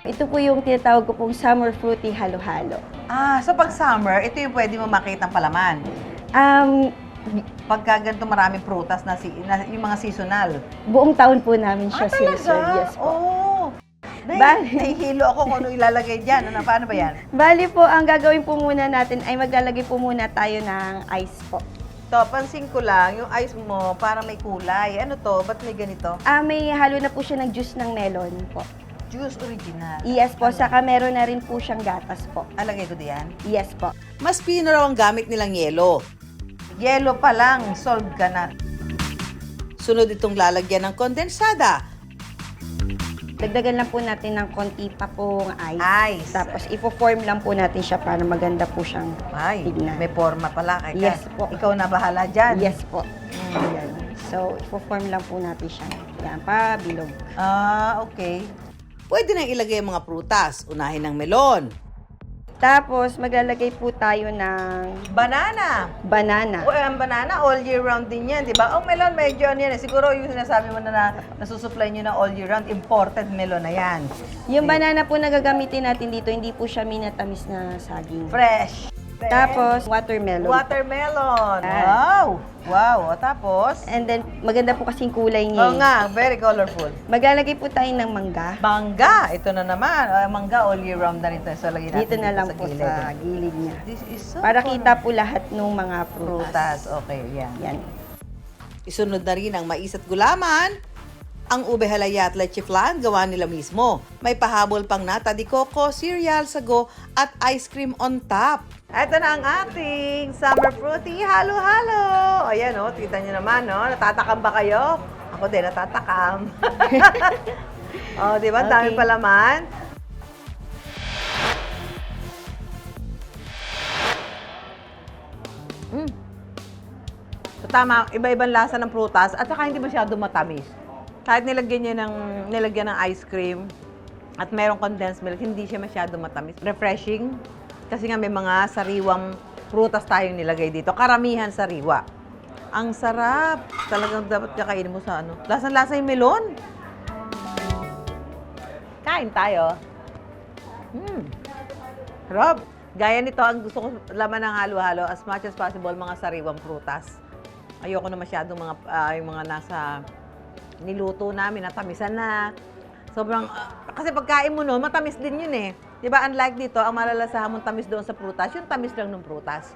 Ito po yung tinatawag ko pong summer fruity halo-halo. So pag summer, ito yung pwede mo makita ng palaman. Um, Pagka ganito maraming prutas yung mga seasonal. buong taon po namin siya sinaserve. Yes po. Oh. Bali. Nahihilo ako kung ano ilalagay dyan. Paano ba yan? Bali po, ang gagawin po muna natin ay maglalagay po muna tayo ng ice po. To, pansin ko lang, yung ice mo para may kulay. Ano to? Ba't may ganito? May halo na po siya ng juice ng melon po. Juice original. Yes po, saka meron na rin po siyang gatas po. Alagay ko diyan. Yes po. Mas pino raw ang gamit nilang yelo. Yelo pa lang, solve ka na. Sunod itong lalagyan ng kondensada. Dagdagan lang po natin ng konti pa pong ice. Ice. Tapos ipo-form lang po natin siya para maganda po siyang Ay, tignan. may forma pala. Kaya Yes po. Ikaw na bahala dyan. Yes po. Ayan. So, ipo-form lang po natin siya. Yan, pa bilog. Okay. Pwede nang ilagay ang mga prutas. Unahin ng melon. Tapos, maglalagay po tayo ng Banana. banana. Ang banana, all year round din yan, di ba? Ang melon, medyo ano yan. Siguro yung sinasabi mo na nasusupply nyo ng all year round, imported melon na yan. Yung banana po na gagamitin natin dito, hindi po siya minatamis na saging. Fresh. Tapos, watermelon. Watermelon. Yan. Wow. Wow. O, tapos? And then, maganda po kasing kulay niya. Oo nga, very colorful. Maglalagay po tayo ng mangga. Mangga. Ito na naman. Mangga all year round na rin ito. So, lagyan natin Dito na lang sa po gilid. sa gilid niya. This is so Para fun. kita po lahat ng mga prutas. Prutas. Okay, yan. Yan. Isunod na rin ang mais at gulaman. Ang ube halaya at leche flan gawa nila mismo. May pahabol pang nata de coco, cereal, sago at ice cream on top. Ito na ang ating summer fruity halo-halo. Ayan o, kita nyo naman, no? Natatakam ba kayo? Ako din, natatakam. Di ba? Ang dami Okay. palaman. So, tama, iba-ibang lasa ng prutas at saka hindi masyado matamis. Kahit nilagyan ng ice cream at merong condensed milk, hindi siya masyado matamis. Refreshing. Kasi nga may mga sariwang prutas tayong nilagay dito. Karamihan sariwa. Ang sarap. Talagang dapat kakainin mo sa ano. Lasang-lasa yung melon. Kain tayo. Rob, gaya nito, ang gusto ko laman ng halo-halo, as much as possible, mga sariwang prutas. Ayoko na masyadong yung mga nasa niluto namin, natamisan na. Sobrang, kasi pagkain mo no, matamis din yun eh. Diba, unlike dito, ang malalasahan mong tamis doon sa prutas, yung tamis lang ng prutas.